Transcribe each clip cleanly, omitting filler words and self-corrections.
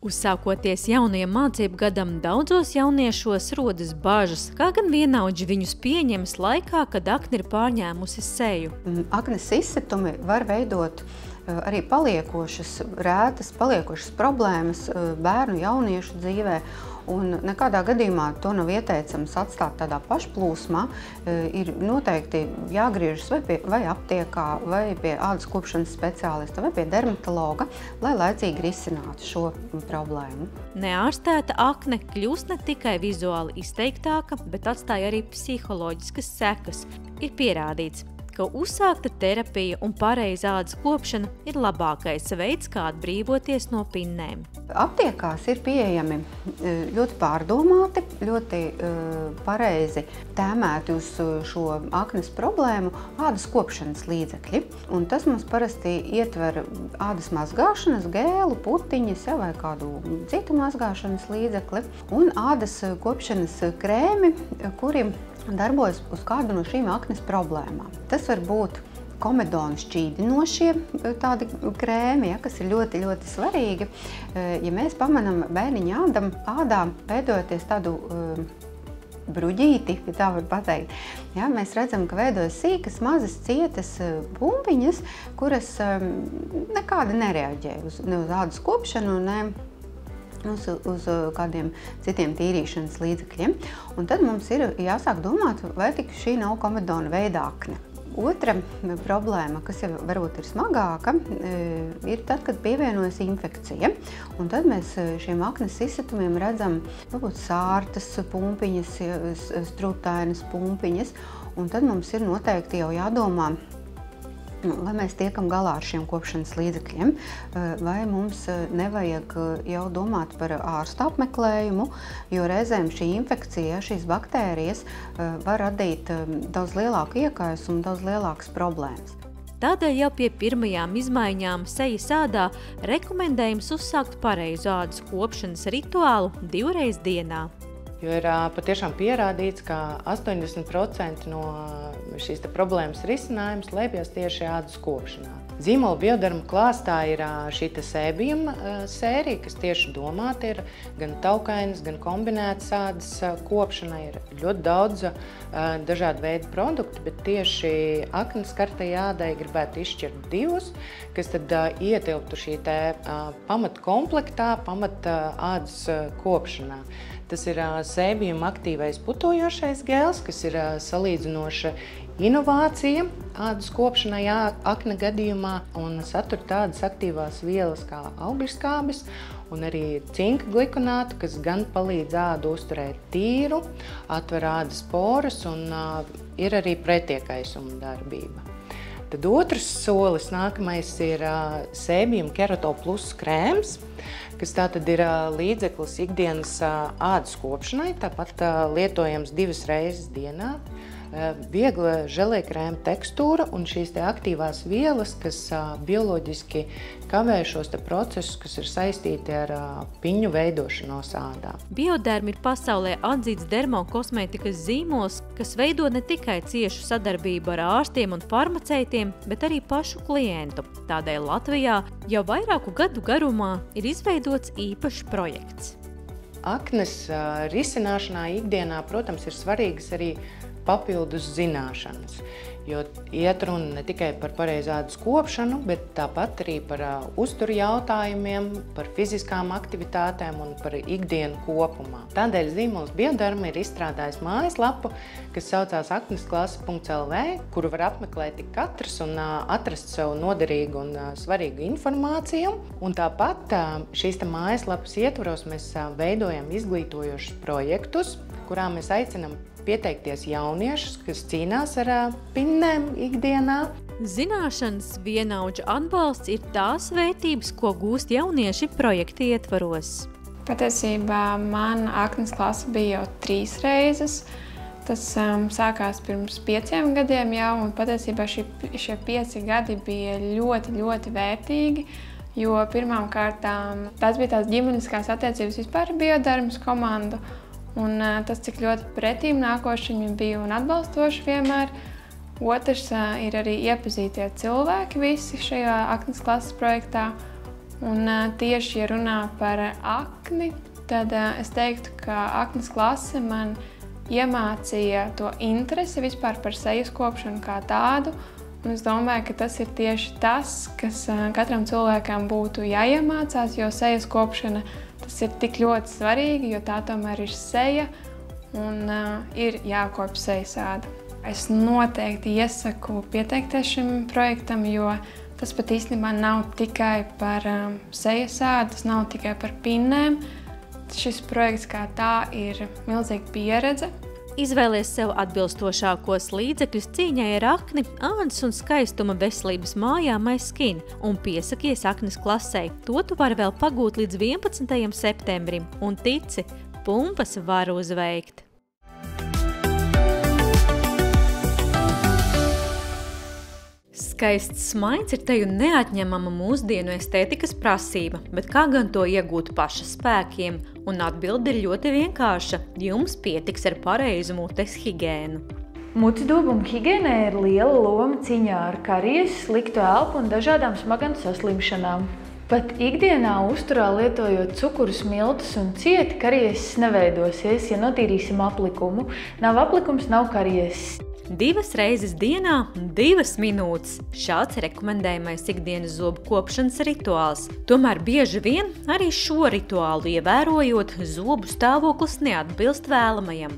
Uzsākoties jaunajam mācību gadam, daudzos jauniešos rodas bažas, kā gan vienaudži viņus pieņems laikā, kad akne ir pārņēmusi seju. Aknes izsitumi var veidot arī paliekošas problēmas bērnu jauniešu dzīvē. Un nekādā gadījumā to nav ieteicams atstāt tādā pašplūsmā. Ir noteikti jāgriežas vai aptiekā, vai pie ādas kopšanas speciālista, vai pie dermatologa, lai laicīgi risinātu šo problēmu. Neārstēta akne kļūst ne tikai vizuāli izteiktāka, bet atstāja arī psiholoģiskas sekas. Ir pierādīts, ka uzsākta terapija un pareiza ādas kopšana ir labākais veids, kā atbrīvoties no pinnēm. Aptiekās ir pieejami ļoti pārdomāti, ļoti pareizi tēmēti uz šo aknes problēmu ādas kopšanas līdzekļi. Un tas mums parasti ietver ādas mazgāšanas gēlu, putiņas vai kādu citu mazgāšanas līdzekli un ādas kopšanas krēmi, kuri darbojas uz kādu no šīm aknes problēmām. Tas var būt komedonu šķīdinošie tādi krēmi, kas ir ļoti, ļoti svarīgi. Ja mēs pamanām bērniņa ādā veidojoties tādu bruģīti, ja tā var pateikt, mēs redzam, ka veidojas sīkas, mazas, cietas pumpiņas, kuras nekādi nereaģē ne uz ādas kopšanu, ne uz kādiem citiem tīrīšanas līdzekļiem. Un tad mums ir jāsāk domāt, vai tik šī nav komedona veida akne. Otra problēma, kas jau varbūt ir smagāka, ir tad, kad pievienojas infekcija. Un tad mēs šiem aknes izsitumiem redzam varbūt sārtas pumpiņas, struptainas pumpiņas. Un tad mums ir noteikti jau jādomā, vai mēs tiekam galā ar šiem kopšanas līdzekļiem, vai mums nevajag jau domāt par ārsta apmeklējumu, jo reizēm šī infekcija, šīs baktērijas var radīt daudz lielāku iekaisumu, daudz lielākas problēmas. Tādēļ jau pie pirmajām izmaiņām sejas ādā rekomendējums uzsākt pareizu ādas kopšanas rituālu 2 reizes dienā. Jo ir patiešām pierādīts, ka 80% no šīs problēmas risinājums slēpjas tieši ādas kopšanā. Zīmola Bioderma klāstā ir šī sēbījuma sērija, kas tieši domāta ir gan taukainas, gan kombinētas ādas kopšanai. Ir ļoti daudz dažādu veidu produktu, bet tieši aknes skartajai ādai gribētu izšķirt 2, kas tad ietilptu šī pamatkomplektā, ādas kopšanā. Tas ir sēbījuma aktīvais putojošais gels, kas ir salīdzinoša inovācija ādas kopšanai akne gadījumā un satur tādas aktīvās vielas kā augļskābes un arī cinka glikonātu, kas gan palīdz ādu uzturēt tīru, atver ādas poras un ir arī pretiekaisuma darbība. Tad otrs solis nākamais ir sēbījuma Kerato Plus krēms, kas tātad ir līdzeklis ikdienas ādas kopšanai, tāpat lietojams 2 reizes dienā. Viegla želejkrēma tekstūra un šīs aktīvās vielas, kas bioloģiski kavē šos procesus, kas ir saistīti ar piņu veidošanos ādā. Bioderma ir pasaulē atzīts dermokosmētikas zīmols, kas veido ne tikai ciešu sadarbību ar ārstiem un farmaceitiem, bet arī pašu klientu. Tādēļ Latvijā jau vairāku gadu garumā ir izveidots īpašs projekts. Aknes risināšanā ikdienā, protams, ir svarīgas arī papildus zināšanas, jo iet runa ne tikai par pareizu ādas kopšanu, bet tāpat arī par uzturu jautājumiem, par fiziskām aktivitātēm un par ikdienu kopumā. Tādēļ Zīmols Bioderma ir izstrādājis mājaslapu, kas saucās aknesklase.lv, kuru var apmeklēt tik katrs un atrast sev noderīgu un svarīgu informāciju. Un tāpat šīs mājaslapas ietvaros mēs veidojam izglītojošus projektus, kurā mēs aicinam pieteikties jauniešus, kas cīnās ar pinnēm ikdienā. Zināšanas, vienaudžu atbalsts ir tās vērtības, ko gūst jaunieši projekta ietvaros. Patiesībā man aknes klase bija jau 3 reizes. Tas sākās pirms 5 gadiem jau, un patiesībā šie 5 gadi bija ļoti, ļoti vērtīgi, jo pirmām kārtām tās bija tās ģimeniskās attiecības vispār ar Biodermas komandu. Un tas, cik ļoti pretīm nākoši viņi bija un atbalstoši vienmēr. Otrs ir arī iepazītie cilvēki visi šajā aknes klases projektā. Un tieši, ja runā par akni, tad es teiktu, ka aknas klase man iemācīja to interesi vispār par sejas kopšanu kā tādu. Un es domāju, ka tas ir tieši tas, kas katram cilvēkam būtu jāiemācās, jo sejas kopšana tas ir tik ļoti svarīgi, jo tā tomēr ir seja un ir jākopj sejas āda. Es noteikti iesaku pieteikties šim projektam, jo tas pat īstenībā nav tikai par sejas ādu, tas nav tikai par pinnēm. Šis projekts kā tā ir milzīga pieredze. Izvēlies sev atbilstošākos līdzekļus cīņai ar akni, ādas un skaistuma veselības mājā My Skin un piesakies aknes klasei. To tu vari vēl pagūt līdz 11. septembrim un tici, pumpas var uzveikt. Skaists smaids ir teju neatņemama mūsdienu estētikas prasība, bet kā gan to iegūt paša spēkiem? Un atbilde ir ļoti vienkārša – jums pietiks ar pareizu mutes higiēnu. Mutes dobuma higiēnai ir liela loma cīņā ar karies, sliktu elpu un dažādām smaganu saslimšanām. Pat ikdienā uzturā lietojot cukurus, miltus un cieti, karies neveidosies, ja notīrīsim aplikumu. Nav aplikums, nav karies. 2 reizes dienā, 2 minūtes. Šāds rekomendējamais ikdienas zobu kopšanas rituāls. Tomēr bieži vien arī šo rituālu ievērojot, zobu stāvoklis neatbilst vēlamajam.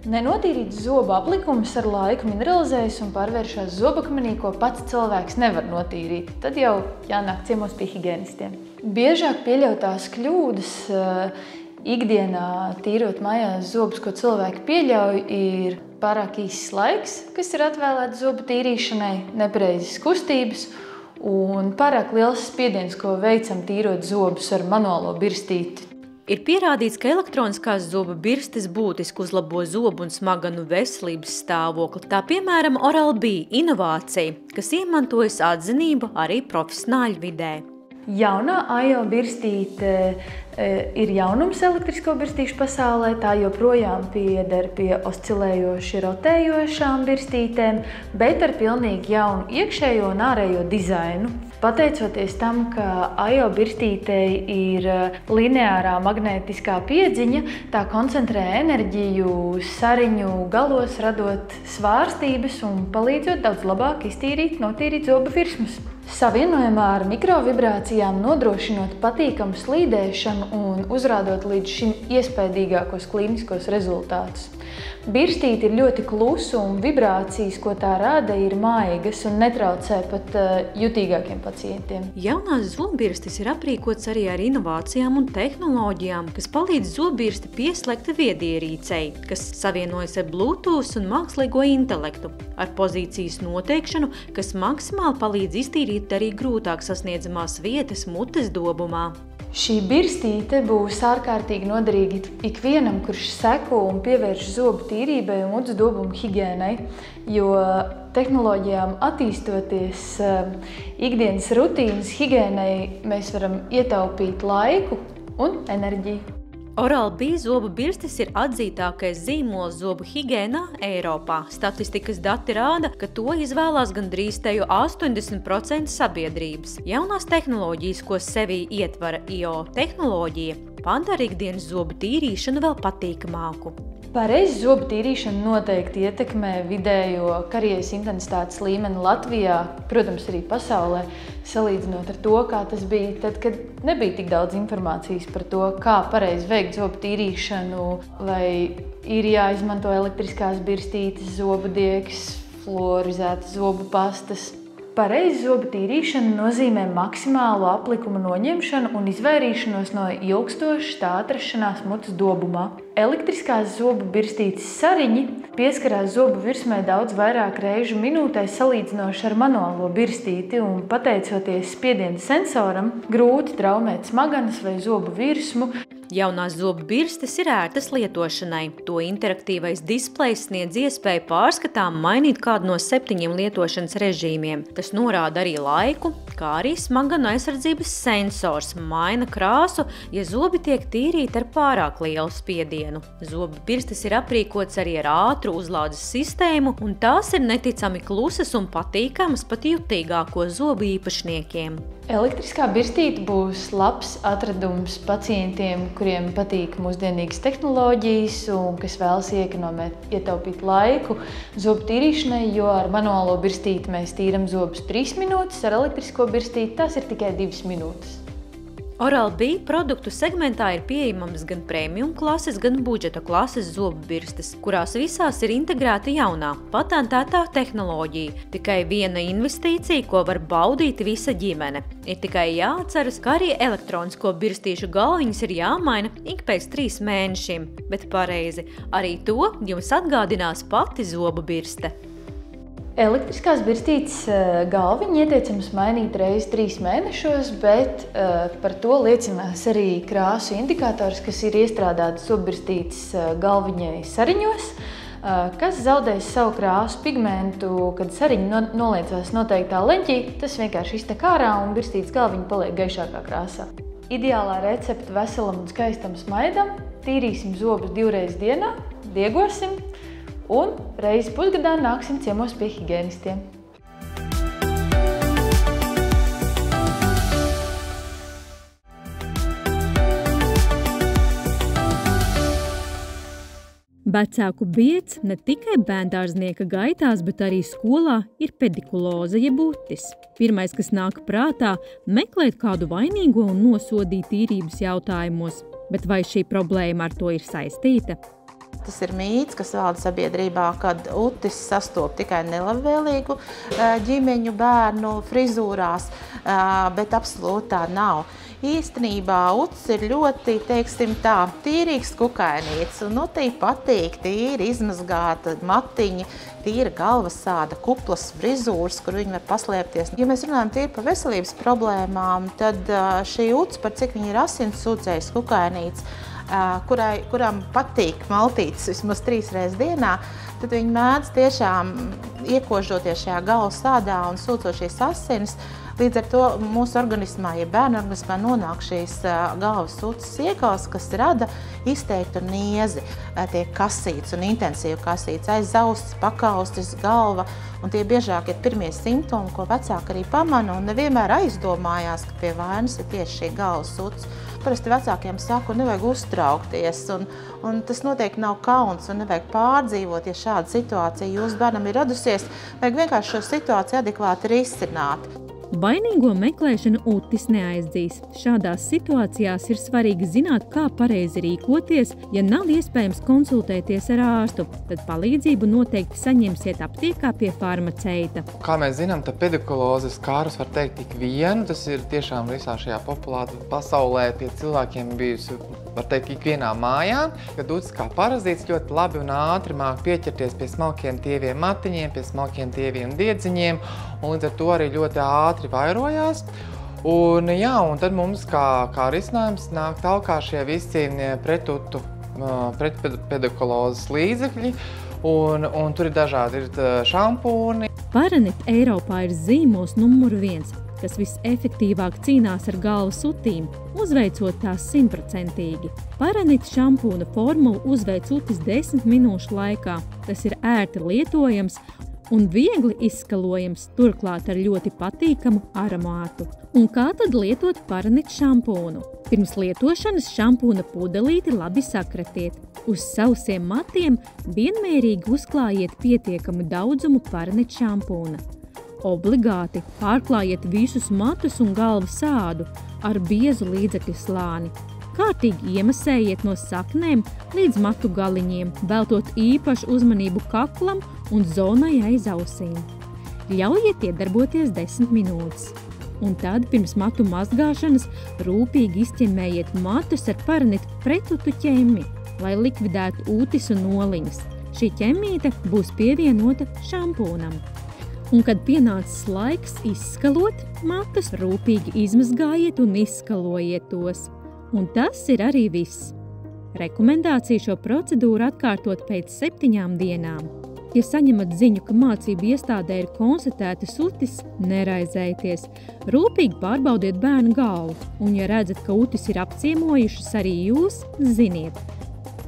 Nenotīrīts zobu aplikums ar laiku mineralizējas un pārvēršas zobakmenī, ko pats cilvēks nevar notīrīt. Tad jau jānāk ciemos pie higienistiem. Biežāk pieļautās kļūdas ikdienā tīrot mājās zobus, ko cilvēki pieļauj, ir pārāk īss laiks, kas ir atvēlēts zobu tīrīšanai, nepareizas kustības un pārāk liels spiediens, ko veicam tīrot zobus ar manuālo birstīti. Ir pierādīts, ka elektroniskās zobu birstes būtiski uzlabo zobu un smaganu veselības stāvokli. Tā piemēram Oral-B inovācija, kas iemantojas atzinību arī profesionāļu vidē. Jaunā AIO birstīte ir jaunums elektrisko birstīšu pasaulē, tā joprojām pieder pie oscilējoši rotējošām birstītēm, bet ar pilnīgi jaunu iekšējo un ārējo dizainu. Pateicoties tam, ka AIO birstītei ir lineārā magnētiskā piedziņa, tā koncentrē enerģiju sariņu galos, radot svārstības un palīdzot daudz labāk notīrīt zobu virsmas. Savienojumā ar mikrovibrācijām nodrošinot patīkamu slīdēšanu un uzrādot līdz šim iespaidīgākos klīniskos rezultātus. Birstīte ir ļoti klusa un vibrācijas, ko tā rada, ir maigas un netraucē pat jutīgākiem pacientiem. Jaunās zobbirstes ir aprīkots arī ar inovācijām un tehnoloģijām, kas palīdz zobbirsti pieslēgt viedierīcei, kas savienojas ar Bluetooth un mākslīgo intelektu, ar pozīcijas noteikšanu, kas maksimāli palīdz iztīrīt arī grūtāk sasniedzamās vietas mutes dobumā. Šī birstīte būs ārkārtīgi noderīga ikvienam, kurš seko un pievērš zobu tīrībai un mutes dobumu higiēnai, jo tehnoloģijām attīstoties ikdienas rutīnas higiēnai, mēs varam ietaupīt laiku un enerģiju. Oral-B zobu birstes ir atzītākais zīmols zobu higiēnā Eiropā. Statistikas dati rāda, ka to izvēlās gandrīz teju 80% sabiedrības. Jaunās tehnoloģijas, ko sevī ietvara IO tehnoloģija, padara ikdienas zobu tīrīšanu vēl patīkamāku. Pareiza zobu tīrīšana noteikti ietekmē vidējo karies intensitātes līmeni Latvijā, protams, arī pasaulē, salīdzinot ar to, kā tas bija tad, kad nebija tik daudz informācijas par to, kā pareizi veikt zobu tīrīšanu, vai ir jāizmanto elektriskās birstītes, zobu diegs, fluorizētas zobu pastas. Pareiza zobu tīrīšana nozīmē maksimālu aplikumu noņemšanu un izvairīšanos no ilgstošas tā atrašanās mutes dobumā. Elektriskās zobu birstītes sariņi pieskarās zobu virsmai daudz vairāk reižu minūtē salīdzinoši ar manuālo birstīti, un pateicoties spiediena sensoram, grūti traumēt smaganas vai zobu virsmu. Jaunās zobu birstes ir ērtas lietošanai. To interaktīvais displejs sniedz iespēju pārskatām mainīt kādu no 7 lietošanas režīmiem. Tas norāda arī laiku, kā arī smaganu aizsardzības sensors maina krāsu, ja zobi tiek tīrīti ar pārāk lielu spiedienu. Zobu birstes ir aprīkots arī ar ātru uzlādes sistēmu, un tās ir neticami klusas un patīkamas pat jutīgāko zobu īpašniekiem. Elektriskā birstīte būs labs atradums pacientiem, kuriem patīk mūsdienīgas tehnoloģijas un kas vēlas ietaupīt laiku zobu tīrīšanai, jo ar manuālo birstīti mēs tīram zobus 3 minūtes, ar elektrisko birstīti tas ir tikai 2 minūtes. Oral-B produktu segmentā ir pieejamams gan premium klases, gan budžeta klases zobu birstes, kurās visās ir integrēta jaunā, patentētā tehnoloģija. Tikai viena investīcija, ko var baudīt visa ģimene. Ir tikai jāatceras, ka arī elektronisko birstīšu galviņas ir jāmaina ik pēc 3 mēnešiem, bet pareizi, arī to jums atgādinās pati zobu birste. Elektriskās birstītes galviņu ieteicams mainīt reizi 3 mēnešos, bet par to liecinās arī krāsu indikators, kas ir iestrādāts zobbirstītes galviņai sariņos, kas zaudēs savu krāsu pigmentu, kad sariņa noliecās noteiktā leņķī, tas vienkārši iztek ārā un birstītes galviņa paliek gaišākā krāsā. Ideālā recepte veselam un skaistam smaidam, tīrīsim zobus 2 reizes dienā, diegosim, un reizi pusgadā nāksim ciemos pie higēnistiem. Vecāku biedz ne tikai bērndārznieka gaitās, bet arī skolā ir pedikuloze jeb utis. Pirmais, kas nāk prātā, meklēt kādu vainīgo un nosodīt tīrības jautājumos. Bet vai šī problēma ar to ir saistīta? Tas ir mīts, kas valda sabiedrībā, kad utis sastop tikai nelabvēlīgu ģimeņu bērnu frizūrās, bet absolūti tā nav. Īstenībā utis ir ļoti, teiksim tā, tīrīgs kukainīts, un utī patīk tīri izmazgāta matiņa, tīra galvasāda, kuplas frizūras, kur viņi var paslēpties. Ja mēs runājam tīri par veselības problēmām, tad šī utis, par cik viņa ir asinssūcējs kukainīts, kuram patīk maltītes vismaz 3 reizes dienā, tad viņi mēdz tiešām iekožoties šajā galvas sādā un sūcot šīs asinis. Līdz ar to mūsu organismā, ja bērnu organismā nonāk šīs galvas utis iekals, kas rada izteiktu niezi, tiek kasīts un intensīvi kasīts, aiz ausis, pakaustis, galva, un tie biežāk ir pirmie simptomi, ko vecāki arī pamana un nevienmēr aizdomājās, ka pie vainas ir tieši šī galvas utis. Parasti vecākiem saku, nevajag uztraukties, un tas noteikti nav kauns un nevajag pārdzīvot, ja šāda situācija jūsu bērnam ir radusies, vajag vienkārši šo situāciju adekvāti risināt. Vainīgo meklēšanu utis neaizdzīs. Šādās situācijās ir svarīgi zināt, kā pareizi rīkoties, ja nav iespējams konsultēties ar ārstu, tad palīdzību noteikti saņemsiet aptiekā pie farmaceita. Kā mēs zinām, tad pedikulozes kārus var teikt tik vienu, tas ir tiešām visā šajā populācijā pasaulē pie cilvēkiem bijusi, var teikt, ikvienā mājā, kad utis kā parazīts ļoti labi un ātri māk pieķerties pie smalkiem tieviem matiņiem, pie smalkiem tieviem diedziņiem, un līdz ar to arī ļoti ātri vairojās. Un tad mums kā risinājums nāk tālāk šie visi pretpedikulozes līdzekļi, un tur ir dažādi šampūni. Paranit Eiropā ir zīmols numur 1, kas visefektīvāk cīnās ar galvas utīm, uzveicot tās 100%. Paranit šampūna formulu uzveic utis 10 minūšu laikā. Tas ir ērti lietojams un viegli izskalojams, turklāt ar ļoti patīkamu aromātu. Un kā tad lietot Paranit šampūnu? Pirms lietošanas šampūna pudelīti labi sakratiet. Uz sausiem matiem vienmērīgi uzklājiet pietiekamu daudzumu Paranit šampūna. Obligāti pārklājiet visus matus un galvas ādu ar biezu līdzekļu slāni. Kārtīgi iemasējiet no saknēm līdz matu galiņiem, veltot īpašu uzmanību kaklam un zonai aiz ausīm. Ļaujiet iedarboties 10 minūtes. Un tad, pirms matu mazgāšanas, rūpīgi izķemmējiet matus ar Paranit pretutu ķemmi, lai likvidētu ūtis un noliņas. Šī ķemmīte būs pievienota šampūnam. Un, kad pienācis laiks izskalot matus, rūpīgi izmazgājiet un izskalojiet tos. Un tas ir arī viss. Rekomendācija šo procedūru atkārtot pēc 7 dienām. Ja saņemat ziņu, ka mācību iestādē ir konstatētas utis, neraizējieties. Rūpīgi pārbaudiet bērnu galvu, un ja redzat, ka utis ir apciemojušas arī jūs, ziniet.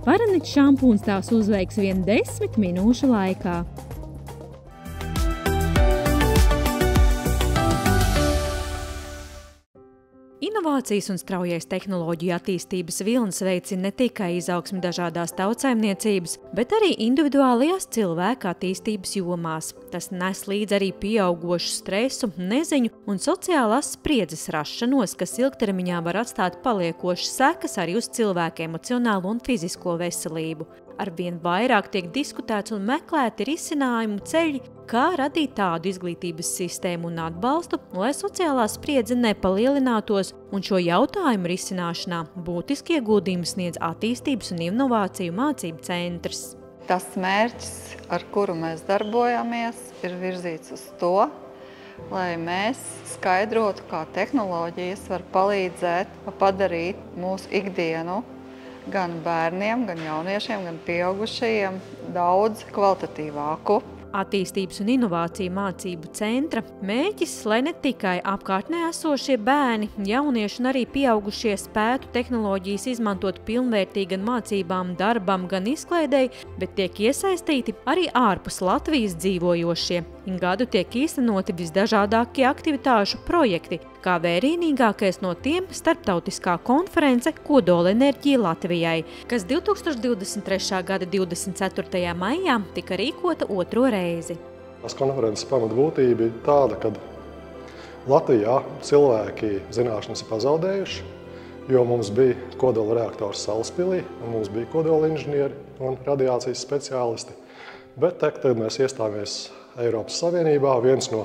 Paranit šampūns tās uzveiks vien 10 minūšu laikā. Inovācijas un straujais tehnoloģiju attīstības vilnis veicina ne tikai izaugsmi dažādās tautsaimniecības, bet arī individuālajās cilvēka attīstības jomās. Tas nes līdz arī pieaugošu stresu, neziņu un sociālās spriedzes rašanos, kas ilgtermiņā var atstāt paliekošas sekas arī uz cilvēku emocionālo un fizisko veselību. Arvien vairāk tiek diskutēts un meklēti risinājumu ceļi, kā radīt tādu izglītības sistēmu un atbalstu, lai sociālā spriedze nepalielinātos, un šo jautājumu risināšanā būtiski ieguldījumu sniedz attīstības un inovāciju mācību centrs. Tas mērķis, ar kuru mēs darbojamies, ir virzīts uz to, lai mēs skaidrotu, kā tehnoloģijas var palīdzēt padarīt mūsu ikdienu gan bērniem, gan jauniešiem, gan pieaugušajiem daudz kvalitatīvāku. Attīstības un inovāciju mācību centra mērķis, lai ne tikai apkārtnē esošie bērni, jaunieši un arī pieaugušie spētu tehnoloģijas izmantot pilnvērtīgi gan mācībām, darbam, gan izklaidei, bet tiek iesaistīti arī ārpus Latvijas dzīvojošie. Gadu tiek īstenoti visdažādākie aktivitāšu projekti, kā vērienīgākais no tiem starptautiskā konference Kodolenerģija Latvijai, kas 2023. gada 24. maijā tika rīkota 2. reizi. Tās konferences pamatbūtība ir tāda, ka Latvijā cilvēki zināšanas ir pazaudējuši, jo mums bija kodola reaktors Salaspilī, un mums bija kodola inženieri un radiācijas speciālisti. Bet tagad mēs iestājāmies Eiropas Savienībā, viens no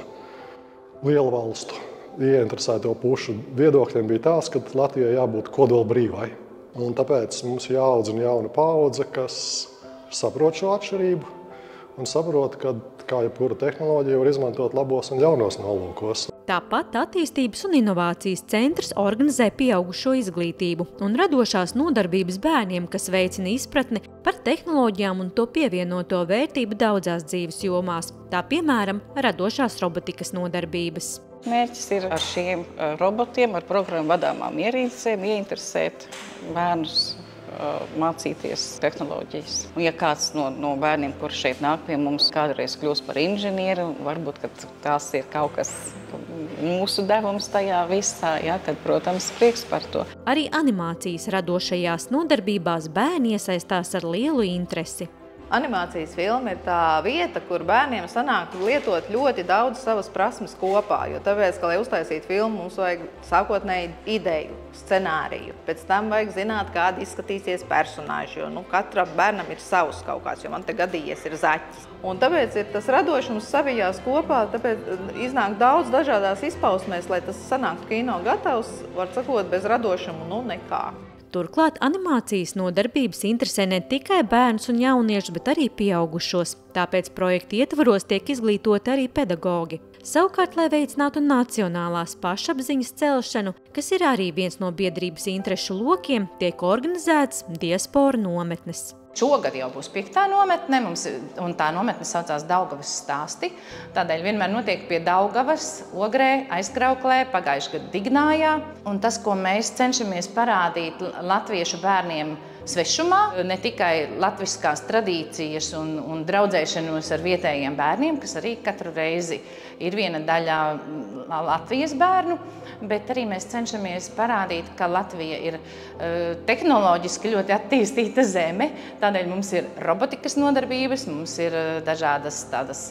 lielu valstu ieinteresēto pušu viedokļiem bija tās, ka Latvijai jābūt kodola brīvai. Un tāpēc mums jāaudzina jauna paudze, kas saprot šo atšķirību un saprot, ka kā jebkura tehnoloģija var izmantot labos un ļaunos nolūkos. Tāpat Attīstības un inovācijas centrs organizē pieaugušo izglītību un radošās nodarbības bērniem, kas veicina izpratni par tehnoloģijām un to pievienoto vērtību daudzās dzīves jomās, tā piemēram, radošās robotikas nodarbības. Mērķis ir ar šiem robotiem, ar programmu vadāmām ierīcēm ieinteresēt bērnus mācīties tehnoloģijas. Un ja kāds no bērniem, kurš šeit nāk pie mums, kādreiz kļūst par inženieri, varbūt, ka tās ir kaut kas mūsu devums tajā visā, ja, tad, protams, prieks par to. Arī animācijas radošajās nodarbībās bērni iesaistās ar lielu interesi. Animācijas filma ir tā vieta, kur bērniem sanāk lietot ļoti daudz savas prasmes kopā, jo tāpēc, ka, lai uztaisītu filmu, mums vajag sākotnēji ideju, scenāriju. Pēc tam vajag zināt, kādi izskatīsies personāži, jo katram bērnam ir savs kaut kāds, jo man te gadījies ir zaķis. Un tāpēc ir tas radošums savijās kopā, tāpēc iznāk daudz dažādās izpausmēs, lai tas sanāktu kino gatavs, var sakot, bez radošumu nekā. Turklāt animācijas nodarbības interesē ne tikai bērnus un jauniešus, bet arī pieaugušos. Tāpēc projekta ietvaros tiek izglītoti arī pedagogi. Savukārt, lai veicinātu nacionālās pašapziņas celšanu, kas ir arī viens no biedrības interešu lokiem, tiek organizēts diasporu nometnes. Šogad jau būs 5. nometne, un tā nometne saucās Daugavas stāsti. Tādēļ vienmēr notiek pie Daugavas, Ogrē, Aizkrauklē, pagājušajā gadā Dignājā. Un tas, ko mēs cenšamies parādīt latviešu bērniem svešumā, ne tikai latviskās tradīcijas un draudzēšanos ar vietējiem bērniem, kas arī katru reizi ir viena daļa Latvijas bērnu, bet arī mēs cenšamies parādīt, ka Latvija ir tehnoloģiski ļoti attīstīta zeme. Tādēļ mums ir robotikas nodarbības, mums ir dažādas tādas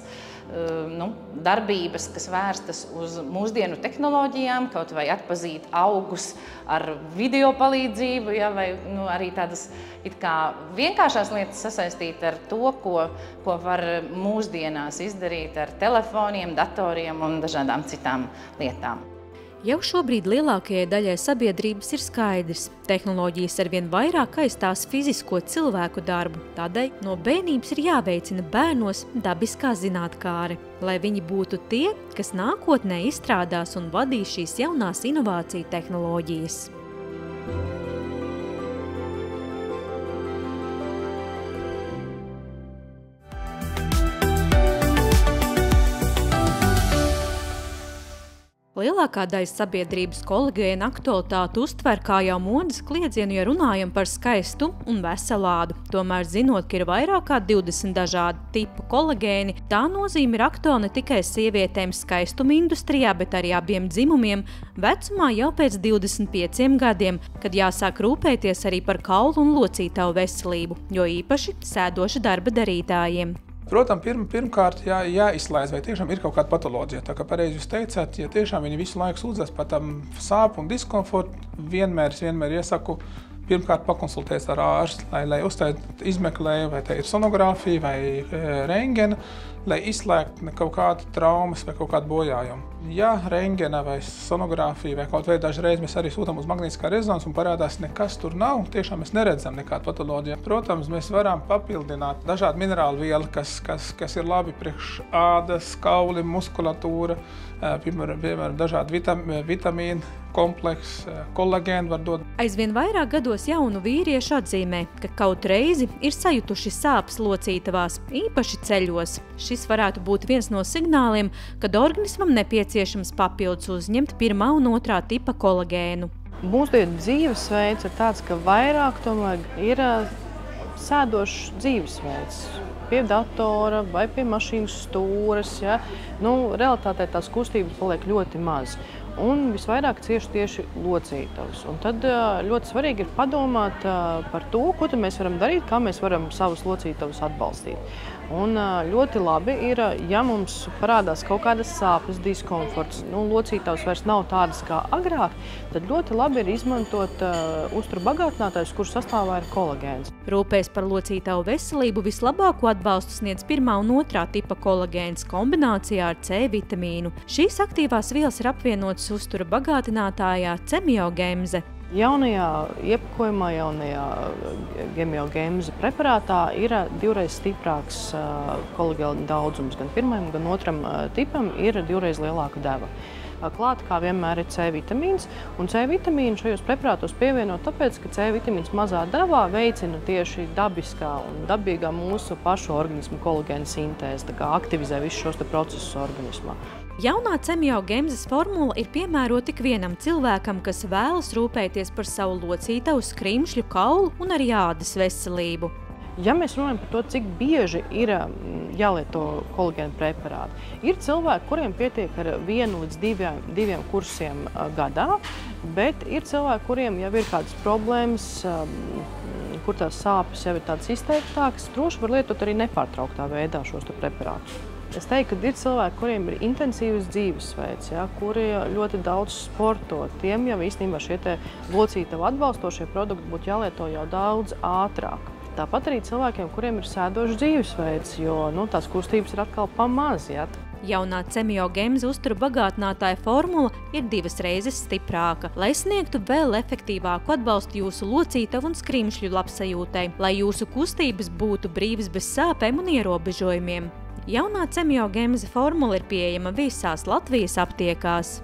darbības, kas vērstas uz mūsdienu tehnoloģijām, kaut vai atpazīt augus ar video palīdzību, ja, vai arī tādas it kā vienkāršās lietas sasaistīt ar to, ko var mūsdienās izdarīt ar telefoniem, datoriem un dažādām citām lietām. Jau šobrīd lielākajai daļai sabiedrības ir skaidrs. Tehnoloģijas arvien vairāk aizstās fizisko cilvēku darbu, tādēļ no bērnības ir jāveicina bērnos dabiskā zinātkāre, lai viņi būtu tie, kas nākotnē izstrādās un vadīs šīs jaunās inovāciju tehnoloģijas. lielākā daļa sabiedrības kolagēna aktualitāti uztver kā jau modes kliedzienu, ja runājam par skaistu un veselādu. Tomēr zinot, ka ir vairāk kā 20 dažādi tipu kolagēni, tā nozīme ir aktuāla ne tikai sievietēm skaistuma industrijā, bet arī abiem dzimumiem vecumā jau pēc 25 gadiem, kad jāsāk rūpēties arī par kaulu un locītavu veselību, jo īpaši sēdoša darba darītājiem. Protams, pirmkārt jāizslēdz, vai tiešām ir kaut kāda patoloģija. Tā kā pareizi jūs teicāt, ja tiešām viņi visu laiku sūdzas par tam sāpu un diskomfortu, vienmēr iesaku pirmkārt pakonsultēties ar ārstu, lai izmeklēju, vai tā ir sonogrāfija vai rentgena, lai izslēgtu kaut kādu traumas vai kaut kādu bojājumu. Ja rentgena vai sonogrāfija vai kaut vai dažreiz mēs arī sūtam uz magnētiskā rezonanci un parādās nekas tur nav, tiešām mēs neredzam nekādu patoloģiju. Protams, mēs varam papildināt dažādu minerālu vielu, kas ir labi priekš ādas, kauli, muskulatūra, piemēram, dažādi vitamīni, kompleks, kolagēnu var dot. Aizvien vairāk gados jaunu vīriešu atzīmē, ka kaut reizi ir sajutuši sāpes locītavās, īpaši ceļos. Šis varētu būt viens no signāliem, kad organismam nepieciešams papildus uzņemt 1. un 2. tipa kolagēnu. Mūsdienu dzīvesveids ir tāds, ka vairāk tomēr ir sēdošs dzīvesveids. Pie datora vai pie mašīnas stūres. Ja? Realitātē tās kustības paliek ļoti maz. Un visvairāk cieši tieši locītavas. Un tad ļoti svarīgi ir padomāt par to, ko mēs varam darīt, kā mēs varam savus locītavas atbalstīt. Un ļoti labi ir, ja mums parādās kaut kādas sāpes, diskomforts, locītavas vairs nav tādas kā agrāk, tad ļoti labi ir izmantot uzturu bagātinātājus, kurš sastāvā ir kolagēns. Rūpēs par locītavu veselību vislabāko atbalstu sniedz 1. un 2. tipa kolagēns kombinācijā ar C vitamīnu. Šīs aktīvās vielas ir apvienotas uztura bagātinātājā Cemiogemze. Jaunajā iepakojumā, jaunajā Cemiogemze preparātā ir 2x stiprāks kolagēna daudzums. Gan 1. gan 2. tipam ir 2x lielāka deva. Klāt, kā vienmēr, ir C vitamīns, un C vitamīnu šajos preparātos pievienot tāpēc, ka C vitamīns mazā devā veicina tieši dabiskā un dabīgā mūsu pašu organismu kolagēna sintēzi, tā kā aktivizē visus šos procesus organismā. Jaunā Cemiogemzes formula ir piemērota tik vienam cilvēkam, kas vēlas rūpēties par savu locītavu, skrimšļu, kaulu un arī ādas veselību. Ja mēs runājam par to, cik bieži ir jālieto kolagēna preparāti, ir cilvēki, kuriem pietiek ar 1 līdz 2 kursiem gadā, bet ir cilvēki, kuriem jau ir kādas problēmas, kur tās sāpes jau ir tādas izteiktākas, droši var lietot arī nepārtrauktā veidā šos preparātus. Es teiktu, ka ir cilvēki, kuriem ir intensīvs dzīvesveids, kuri ļoti daudz sporto. Tiem jau īstenībā šie locītavu atbalstošie produkti būtu jālieto jau daudz ātrāk. Tāpat arī cilvēkiem, kuriem ir sēdošs dzīvesveids, jo tās kustības ir atkal pamaz. Jaunā Cemiogemze uztura bagātinātāja formula ir 2 reizes stiprāka, lai sniegtu vēl efektīvāku atbalstu jūsu locītavu un skrimšļu labsajūtai, lai jūsu kustības būtu brīvas bez sāpēm un ierobežojumiem. Jaunā Cemiogemze formula ir pieejama visās Latvijas aptiekās.